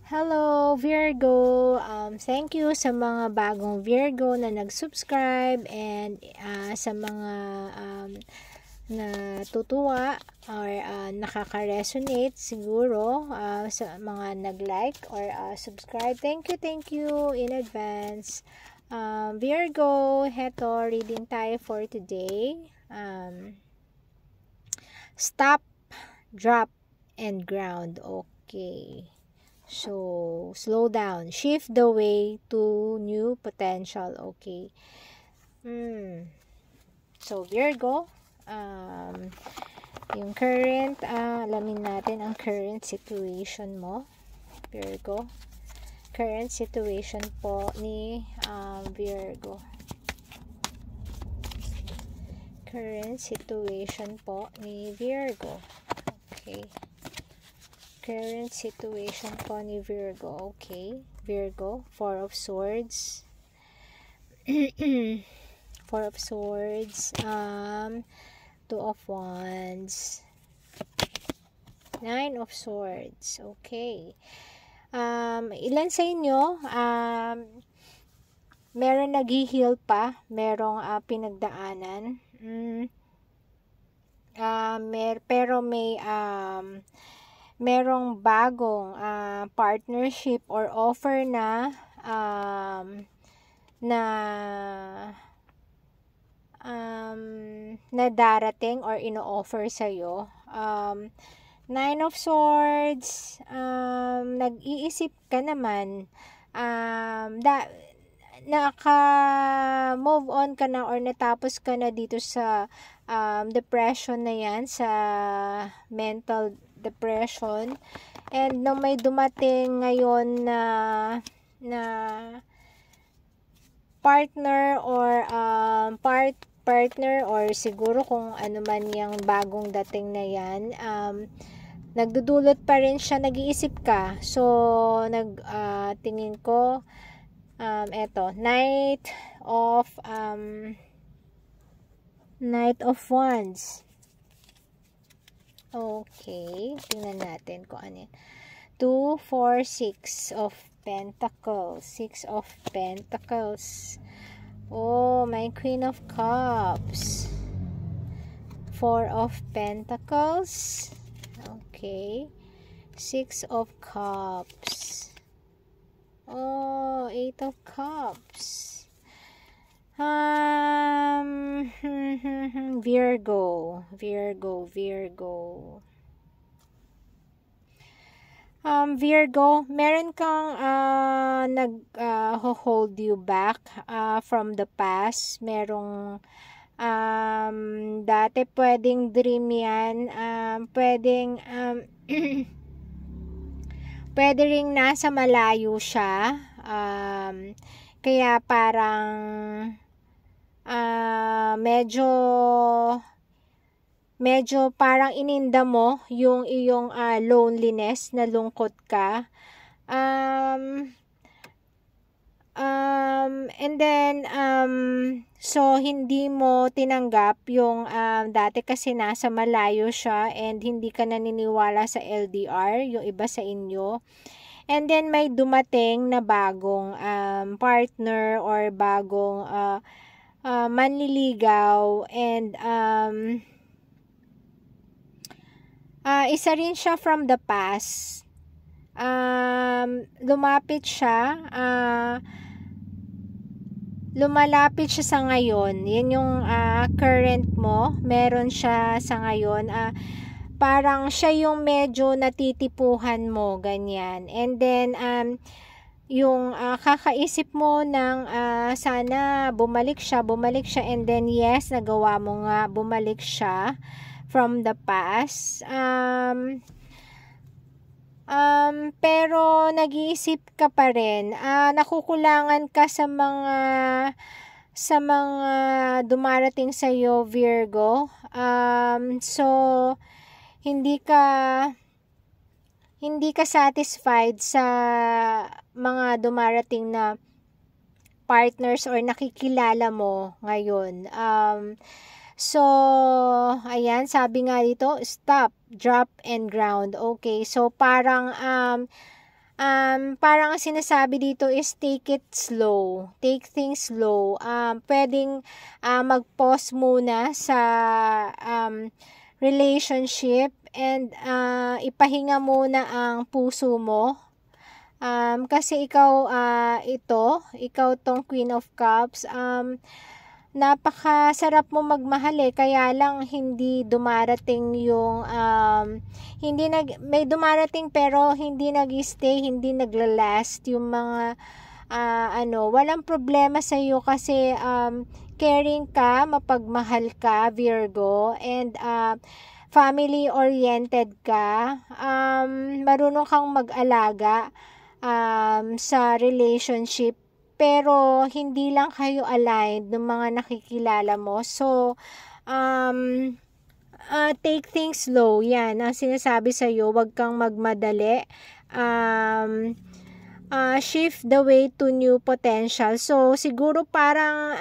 Hello Virgo! Thank you sa mga bagong Virgo na nag-subscribe and sa mga natutuwa or nakaka-resonate siguro sa mga nag-like or subscribe. Thank you in advance. Virgo, heto, reading tayo for today. Stop, drop, and ground. Okay. So, slow down. Shift the way to new potential. Okay. So, Virgo, yung current, alamin natin ang current situation mo. Virgo. Current situation po ni Virgo. Current situation po ni Virgo. Okay. Current situation po ni Virgo. Okay. Virgo, Four of Swords. Four of Swords. Two of Wands. Nine of Swords. Okay. Ilan sa inyo, meron nag-heal pa, merong pinagdaanan. Pero may merong bagong partnership or offer na na darating or ino-offer sa'yo. Nine of Swords, nag-iisip ka naman, naka-move on ka na or natapos ka na dito sa depression na yan, sa mental depression, and nung may dumating ngayon na partner or partner or siguro kung ano man yung bagong dating na yan, nagdudulot pa rin siya, nag-iisip ka. So tingin ko eto, Knight of Wands. Okay, tingnan natin kung ano yan. 2, 4, 6 of Pentacles. 6 of Pentacles. Oh, my Queen of Cups. 4 of Pentacles. Okay. 6 of Cups. Oh, 8 of Cups. Virgo. Virgo, meron kang hold you back from the past. Merong dati pwedeng dream yan, pwedeng pwede ring nasa malayo siya, kaya parang medyo parang ininda mo yung iyong loneliness, nalungkot ka, and then so hindi mo tinanggap yung dati kasi nasa malayo siya and hindi ka naniniwala sa LDR, yung iba sa inyo. And then may dumating na bagong partner or bagong manliligaw, and isa rin siya from the past. Lumalapit siya sa ngayon. Yan yung current mo. Meron siya sa ngayon. Parang siya yung medyo natitipuhan mo, ganyan. And then yung kakaisip mo ng sana bumalik siya, and then yes, nagawa mo nga, bumalik siya from the past. Pero nag-iisip ka pa rin, nakukulangan ka sa mga dumarating sa iyo, Virgo. So hindi ka satisfied sa mga dumarating na partners or nakikilala mo ngayon. So, ayan, sabi nga dito, stop, drop, and ground. Okay, so parang parang ang sinasabi dito is take it slow. Take things slow. Pwedeng mag-pause muna sa relationship and ipahinga muna ang puso mo. Kasi ikaw tong Queen of Cups. Napakasarap mo magmahal kaya lang hindi dumarating yung may dumarating pero hindi nag-stay, hindi nagla-last yung mga walang problema sa iyo kasi caring ka, mapagmahal ka, Virgo, and family oriented ka, marunong kang mag-alaga sa relationship. Pero hindi lang kayo aligned ng mga nakikilala mo. So, take things slow. Yan, ang sinasabi sa'yo, huwag kang magmadali. Shift the way to new potential. So, siguro parang,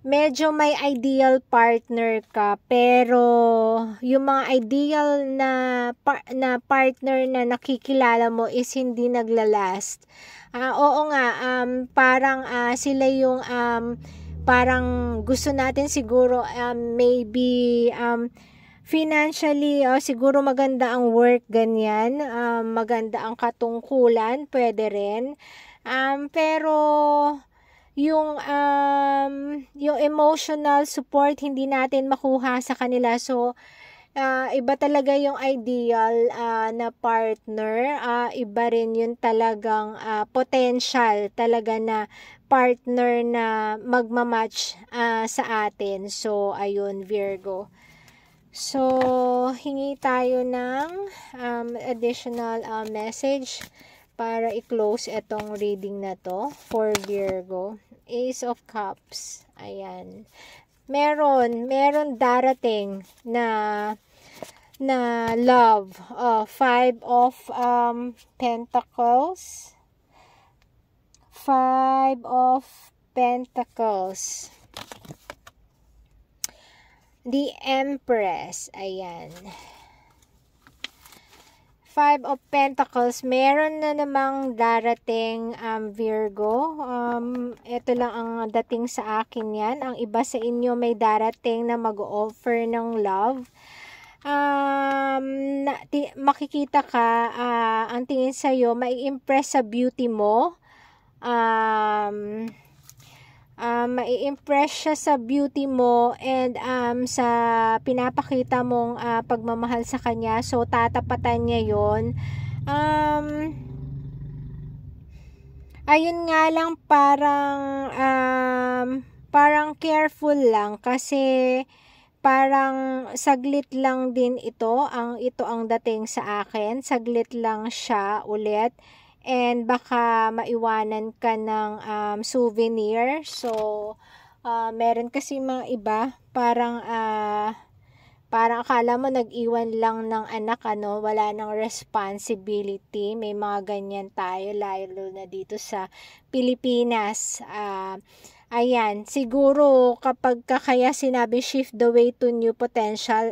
medyo may ideal partner ka, pero yung mga ideal na partner na nakikilala mo is hindi naglalast. Oo nga, parang sila yung parang gusto natin siguro maybe financially, siguro maganda ang work, ganyan, maganda ang katungkulan, pwede rin. Pero yung emotional support hindi natin makuha sa kanila. So iba talaga yung ideal na partner, iba rin yung talagang potential talaga na partner na magmamatch sa atin. So ayun, Virgo. So hingi tayo ng additional message para i-close itong reading na to for Virgo. Ace of Cups. Ayan. Meron darating na love. Five of Pentacles. Five of Pentacles. The Empress. Ayan. Five of Pentacles, meron na namang darating Virgo. Ito lang ang dating sa akin yan. Ang iba sa inyo may darating na mag-offer ng love. Makikita ka, ang tingin sa'yo, mai-impress sa beauty mo. Mai-impress siya sa beauty mo and sa pinapakita mong pagmamahal sa kanya. So tatapatan niya yon. Ayun nga lang, parang careful lang kasi parang saglit lang din ito ang dating sa akin. Saglit lang siya ulit. And baka maiwanan ka ng souvenir. So, meron kasi mga iba, parang akala mo nag-iwan lang ng anak, wala nang responsibility. May mga ganyan tayo, lalo na dito sa Pilipinas. Ayan, siguro kapag kaya sinabi shift the way to new potential,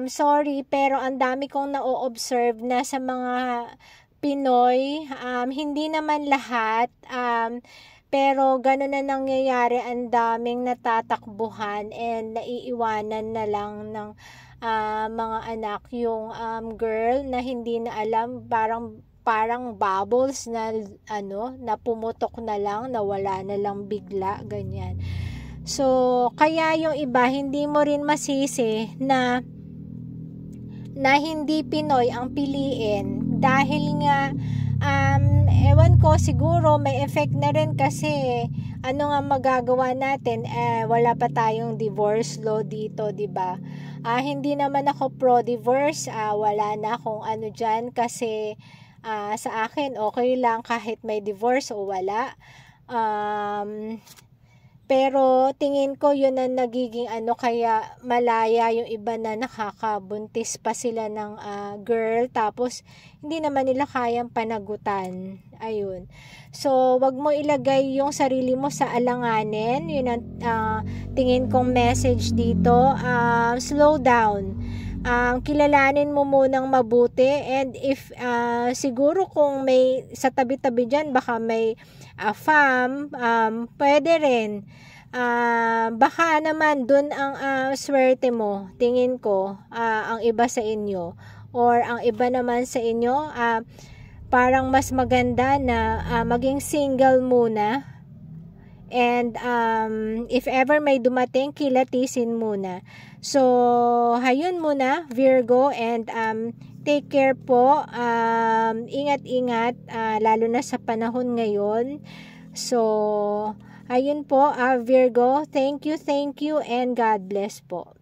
sorry, pero ang dami kong na-observe na sa mga Pinoy, hindi naman lahat, pero gano'n na nangyayari, ang daming natatakbuhan and naiiwanan na lang ng mga anak yung girl na hindi na alam, parang bubbles na na pumutok na lang, nawala na lang bigla, ganyan. So, kaya yung iba, hindi mo rin masisi na hindi Pinoy ang piliin dahil nga ewan ko, siguro may effect na rin kasi ano nga magagawa natin, wala pa tayong divorce law dito, 'di ba? Hindi naman ako pro divorce, wala na akong ano diyan kasi sa akin okay lang kahit may divorce o wala. Pero tingin ko yun ang nagiging kaya malaya yung iba na nakakabuntis pa sila ng girl tapos hindi naman nila kayang panagutan. Ayun. So, wag mo ilagay yung sarili mo sa alanganin. Yun ang tingin kong message dito. Slow down. kilalanin mo munang mabuti, and if siguro kung may sa tabi-tabi dyan, baka may farm, pwede rin. Baka naman dun ang swerte mo, tingin ko, ang iba sa inyo, or ang iba naman sa inyo, parang mas maganda na maging single muna. And if ever may dumating, kilatisin muna. So, hayun muna, Virgo, and take care po. Ingat-ingat, lalo na sa panahon ngayon. So, ayun po, Virgo. Thank you, and God bless po.